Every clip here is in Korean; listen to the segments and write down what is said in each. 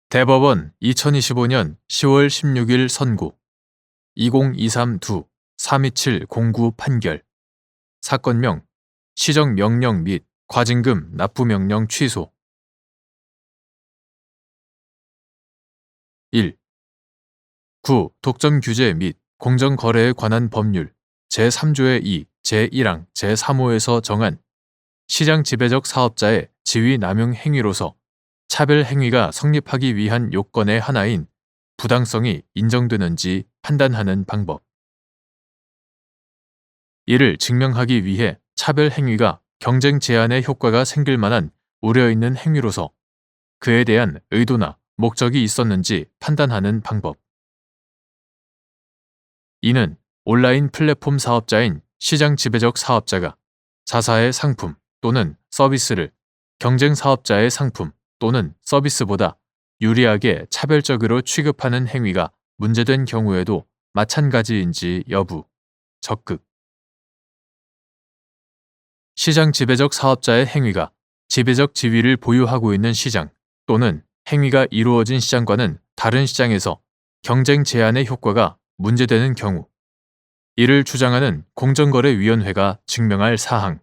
대법원 2025년 10월 16일 선고 2023-2-32709 판결 사건명 시정명령 및 과징금 납부명령 취소 1. 9. 독점 규제 및 공정거래에 관한 법률 제3조의 2, 제1항, 제3호에서 정한 시장 지배적 사업자의 지위 남용 행위로서 차별 행위가 성립하기 위한 요건의 하나인 부당성이 인정되는지 판단하는 방법. 이를 증명하기 위해 차별 행위가 경쟁 제한의 효과가 생길 만한 우려 있는 행위로서 그에 대한 의도나 목적이 있었는지 판단하는 방법. 이는 온라인 플랫폼 사업자인 시장 지배적 사업자가 자사의 상품 또는 서비스를 경쟁 사업자의 상품 또는 서비스보다 유리하게 차별적으로 취급하는 행위가 문제된 경우에도 마찬가지인지 여부. 적극. 시장 지배적 사업자의 행위가 지배적 지위를 보유하고 있는 시장 또는 행위가 이루어진 시장과는 다른 시장에서 경쟁 제한의 효과가 문제되는 경우 이를 주장하는 공정거래위원회가 증명할 사항.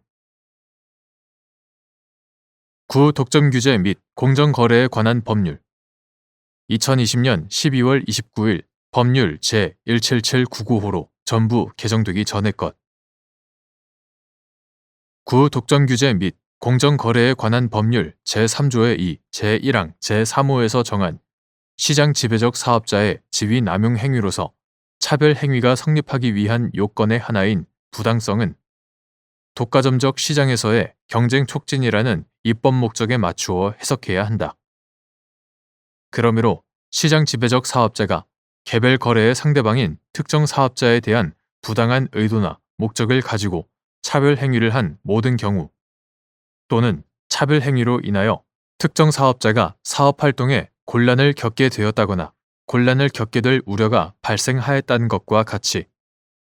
9. 독점 규제 및 공정거래에 관한 법률 2020년 12월 29일 법률 제17799호로 전부 개정되기 전의 것. 9. 독점 규제 및 공정거래에 관한 법률 제3조의 2, 제1항, 제3호에서 정한 시장 지배적 사업자의 지위 남용 행위로서 차별 행위가 성립하기 위한 요건의 하나인 부당성은 독과점적 시장에서의 경쟁 촉진이라는 입법 목적에 맞추어 해석해야 한다. 그러므로 시장 지배적 사업자가 개별 거래의 상대방인 특정 사업자에 대한 부당한 의도나 목적을 가지고 차별 행위를 한 모든 경우 또는 차별 행위로 인하여 특정 사업자가 사업 활동에 곤란을 겪게 되었다거나 곤란을 겪게 될 우려가 발생하였다는 것과 같이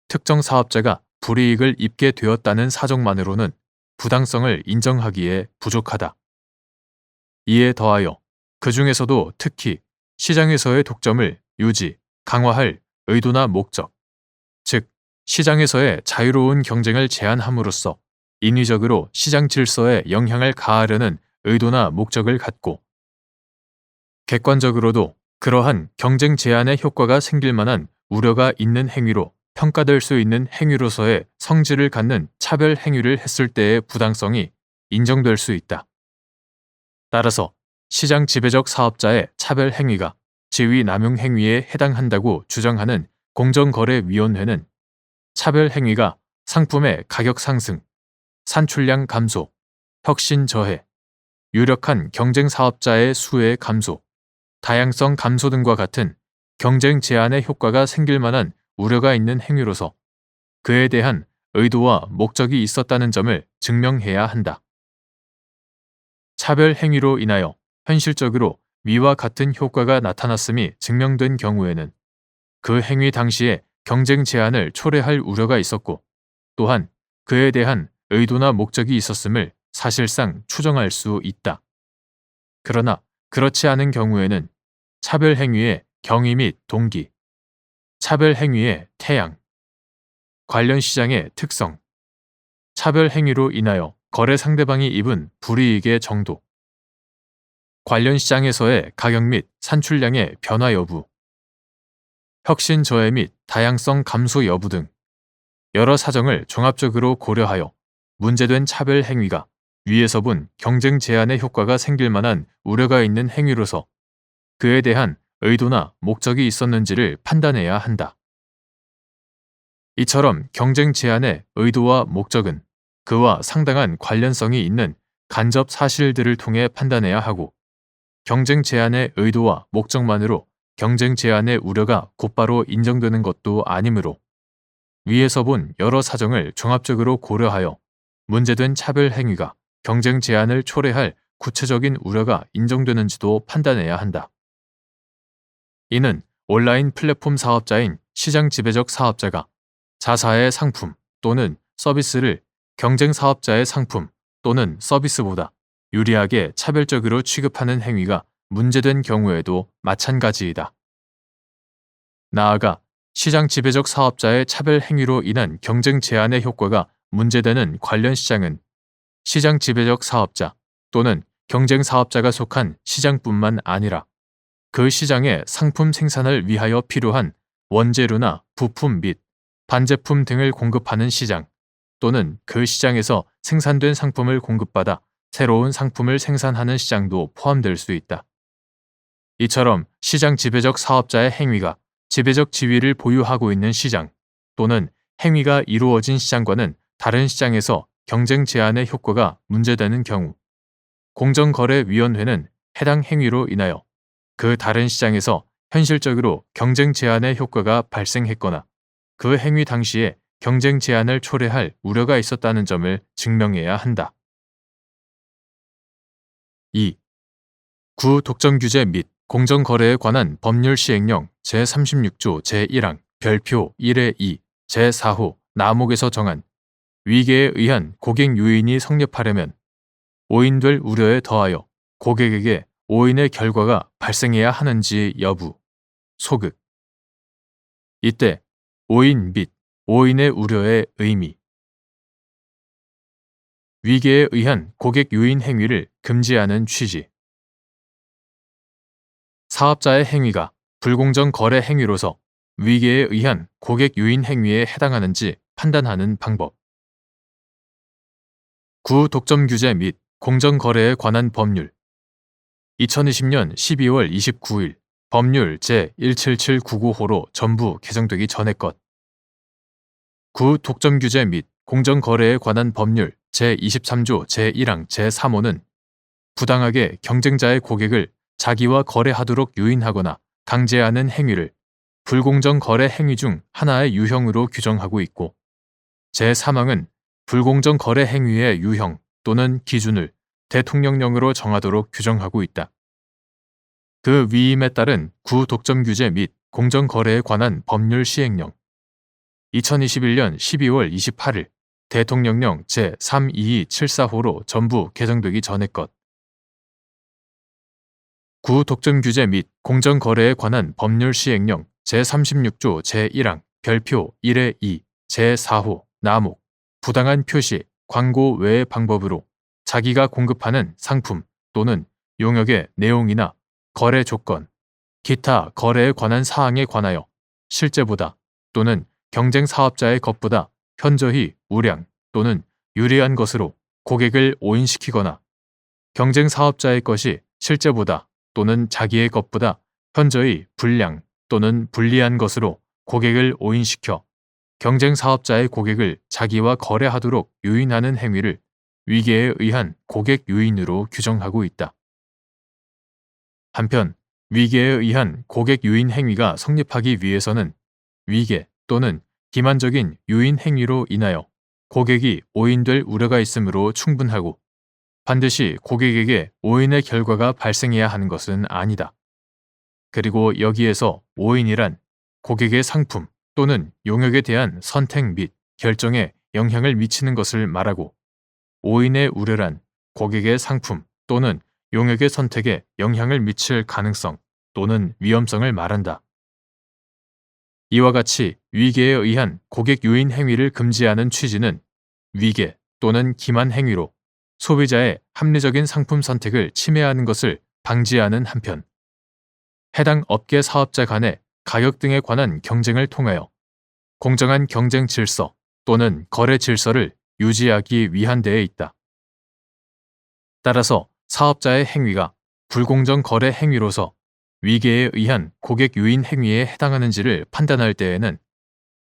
특정 사업자가 불이익을 입게 되었다는 사정만으로는 부당성을 인정하기에 부족하다. 이에 더하여 그 중에서도 특히 시장에서의 독점을 유지, 강화할 의도나 목적, 즉 시장에서의 자유로운 경쟁을 제한함으로써 인위적으로 시장 질서에 영향을 가하려는 의도나 목적을 갖고 객관적으로도 그러한 경쟁 제한의 효과가 생길 만한 우려가 있는 행위로 평가될 수 있는 행위로서의 성질을 갖는 차별 행위를 했을 때의 부당성이 인정될 수 있다. 따라서 시장 지배적 사업자의 차별 행위가 지위 남용 행위에 해당한다고 주장하는 공정거래위원회는 차별 행위가 상품의 가격 상승, 산출량 감소, 혁신 저해, 유력한 경쟁 사업자의 수의 감소, 다양성 감소 등과 같은 경쟁 제한의 효과가 생길 만한 우려가 있는 행위로서 그에 대한 의도와 목적이 있었다는 점을 증명해야 한다. 차별 행위로 인하여 현실적으로 위와 같은 효과가 나타났음이 증명된 경우에는 그 행위 당시에 경쟁 제한을 초래할 우려가 있었고 또한 그에 대한 의도나 목적이 있었음을 사실상 추정할 수 있다. 그러나 그렇지 않은 경우에는 차별 행위의 경위 및 동기, 차별 행위의 태양, 관련 시장의 특성, 차별 행위로 인하여 거래 상대방이 입은 불이익의 정도, 관련 시장에서의 가격 및 산출량의 변화 여부, 혁신 저해 및 다양성 감소 여부 등 여러 사정을 종합적으로 고려하여 문제된 차별 행위가 위에서 본 경쟁 제한의 효과가 생길 만한 우려가 있는 행위로서 그에 대한 의도나 목적이 있었는지를 판단해야 한다. 이처럼 경쟁 제한의 의도와 목적은 그와 상당한 관련성이 있는 간접 사실들을 통해 판단해야 하고 경쟁 제한의 의도와 목적만으로 경쟁 제한의 우려가 곧바로 인정되는 것도 아니므로 위에서 본 여러 사정을 종합적으로 고려하여 문제된 차별 행위가 경쟁 제한을 초래할 구체적인 우려가 인정되는지도 판단해야 한다. 이는 온라인 플랫폼 사업자인 시장 지배적 사업자가 자사의 상품 또는 서비스를 경쟁 사업자의 상품 또는 서비스보다 유리하게 차별적으로 취급하는 행위가 문제된 경우에도 마찬가지이다. 나아가 시장 지배적 사업자의 차별 행위로 인한 경쟁 제한의 효과가 문제되는 관련 시장은 시장 지배적 사업자 또는 경쟁 사업자가 속한 시장뿐만 아니라 그 시장의 상품 생산을 위하여 필요한 원재료나 부품 및 반제품 등을 공급하는 시장 또는 그 시장에서 생산된 상품을 공급받아 새로운 상품을 생산하는 시장도 포함될 수 있다. 이처럼 시장 지배적 사업자의 행위가 지배적 지위를 보유하고 있는 시장 또는 행위가 이루어진 시장과는 다른 시장에서 경쟁 제한의 효과가 문제되는 경우 공정거래위원회는 해당 행위로 인하여 그 다른 시장에서 현실적으로 경쟁 제한의 효과가 발생했거나 그 행위 당시에 경쟁 제한을 초래할 우려가 있었다는 점을 증명해야 한다. 2. 구 독점 규제 및 공정거래에 관한 법률 시행령 제36조 제1항 별표 1의 2 제4호 나목에서 정한 위계에 의한 고객 유인이 성립하려면 오인될 우려에 더하여 고객에게 오인의 결과가 발생해야 하는지 여부, 소극. 이때 오인 및 오인의 우려의 의미. 위계에 의한 고객 유인 행위를 금지하는 취지. 사업자의 행위가 불공정 거래 행위로서 위계에 의한 고객 유인 행위에 해당하는지 판단하는 방법. 구 독점 규제 및 공정거래에 관한 법률 2020년 12월 29일 법률 제17799호로 전부 개정되기 전의 것. 구 독점 규제 및 공정거래에 관한 법률 제23조 제1항 제3호는 부당하게 경쟁자의 고객을 자기와 거래하도록 유인하거나 강제하는 행위를 불공정 거래 행위 중 하나의 유형으로 규정하고 있고 제3항은 불공정 거래 행위의 유형 또는 기준을 대통령령으로 정하도록 규정하고 있다. 그 위임에 따른 구 독점 규제 및 공정거래에 관한 법률 시행령 2021년 12월 28일 대통령령 제32274호로 전부 개정되기 전의 것. 구 독점 규제 및 공정거래에 관한 법률 시행령 제36조 제1항 별표 1의 2 제4호 나목 부당한 표시, 광고 외의 방법으로 자기가 공급하는 상품 또는 용역의 내용이나 거래 조건, 기타 거래에 관한 사항에 관하여 실제보다 또는 경쟁 사업자의 것보다 현저히 우량 또는 유리한 것으로 고객을 오인시키거나 경쟁 사업자의 것이 실제보다 또는 자기의 것보다 현저히 불량 또는 불리한 것으로 고객을 오인시켜 경쟁 사업자의 고객을 자기와 거래하도록 유인하는 행위를 위계에 의한 고객 유인으로 규정하고 있다. 한편 위계에 의한 고객 유인 행위가 성립하기 위해서는 위계 또는 기만적인 유인 행위로 인하여 고객이 오인될 우려가 있으므로 충분하고 반드시 고객에게 오인의 결과가 발생해야 하는 것은 아니다. 그리고 여기에서 오인이란 고객의 상품 또는 용역에 대한 선택 및 결정에 영향을 미치는 것을 말하고 오인의 우려란 고객의 상품 또는 용역의 선택에 영향을 미칠 가능성 또는 위험성을 말한다. 이와 같이 위계에 의한 고객 유인 행위를 금지하는 취지는 위계 또는 기만 행위로 소비자의 합리적인 상품 선택을 침해하는 것을 방지하는 한편 해당 업계 사업자 간의 가격 등에 관한 경쟁을 통하여 공정한 경쟁 질서 또는 거래 질서를 유지하기 위한 데에 있다. 따라서 사업자의 행위가 불공정 거래 행위로서 위계에 의한 고객 유인 행위에 해당하는지를 판단할 때에는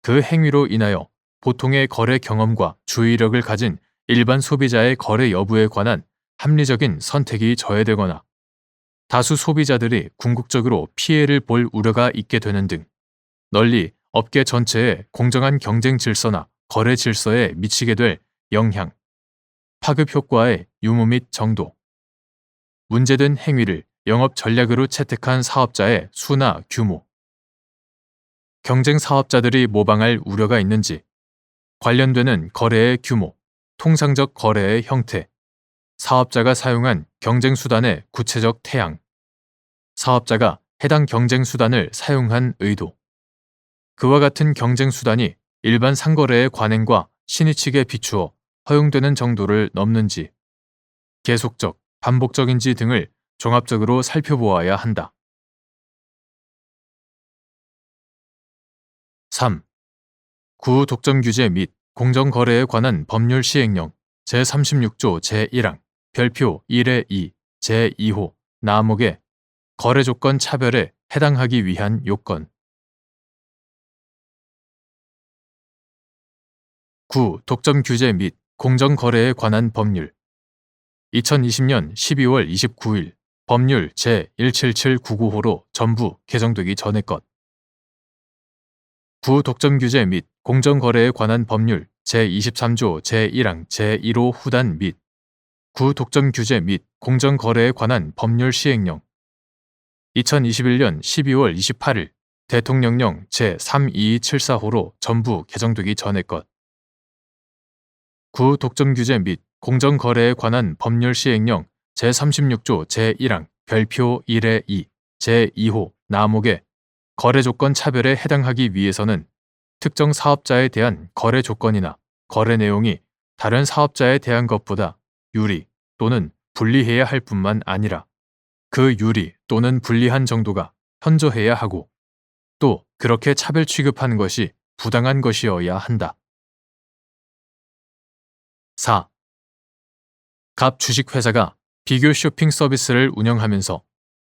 그 행위로 인하여 보통의 거래 경험과 주의력을 가진 일반 소비자의 거래 여부에 관한 합리적인 선택이 저해되거나 다수 소비자들이 궁극적으로 피해를 볼 우려가 있게 되는 등 널리 업계 전체의 공정한 경쟁 질서나 거래 질서에 미치게 될 영향, 파급 효과의 유무 및 정도, 문제된 행위를 영업 전략으로 채택한 사업자의 수나 규모, 경쟁 사업자들이 모방할 우려가 있는지, 관련되는 거래의 규모, 통상적 거래의 형태, 사업자가 사용한 경쟁 수단의 구체적 태양, 사업자가 해당 경쟁 수단을 사용한 의도. 그와 같은 경쟁 수단이 일반 상거래의 관행과 신의 측에 비추어 허용되는 정도를 넘는지, 계속적, 반복적인지 등을 종합적으로 살펴보아야 한다. 3. 구독점 규제 및 공정거래에 관한 법률 시행령 제36조 제1항 별표 1의 2 제2호 나목의 거래조건 차별에 해당하기 위한 요건. 9. 독점 규제 및 공정거래에 관한 법률 2020년 12월 29일 법률 제17799호로 전부 개정되기 전의 것. 구독점 규제 및 공정거래에 관한 법률 제23조 제1항 제1호 후단 및 구독점 규제 및 공정거래에 관한 법률 시행령 2021년 12월 28일 대통령령 제32274호로 전부 개정되기 전의 것. 구독점 규제 및 공정거래에 관한 법률 시행령 제36조 제1항 별표 1의 2 제2호 나목의 거래조건 차별에 해당하기 위해서는 특정 사업자에 대한 거래 조건이나 거래 내용이 다른 사업자에 대한 것보다 유리 또는 불리해야 할 뿐만 아니라 그 유리 또는 불리한 정도가 현저해야 하고 또 그렇게 차별 취급하는 것이 부당한 것이어야 한다. 4. 갑 주식회사가 비교 쇼핑 서비스를 운영하면서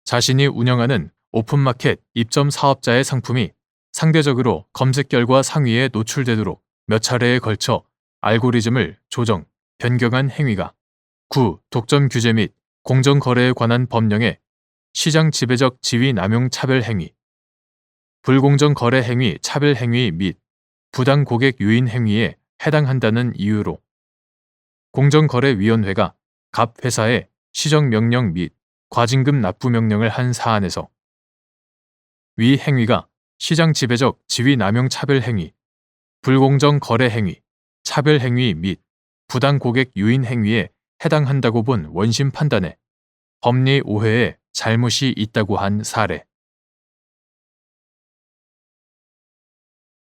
자신이 운영하는 오픈마켓 입점 사업자의 상품이 상대적으로 검색 결과 상위에 노출되도록 몇 차례에 걸쳐 알고리즘을 조정, 변경한 행위가 구독점 규제 및 공정거래에 관한 법령의 시장 지배적 지위 남용 차별 행위, 불공정 거래 행위 차별 행위 및 부당 고객 유인 행위에 해당한다는 이유로 공정거래위원회가 갑 회사에 시정명령 및 과징금 납부 명령을 한 사안에서 위 행위가 시장 지배적 지위 남용 차별 행위, 불공정 거래 행위, 차별 행위 및 부당 고객 유인 행위에 해당한다고 본 원심 판단에 법리 오해에 잘못이 있다고 한 사례.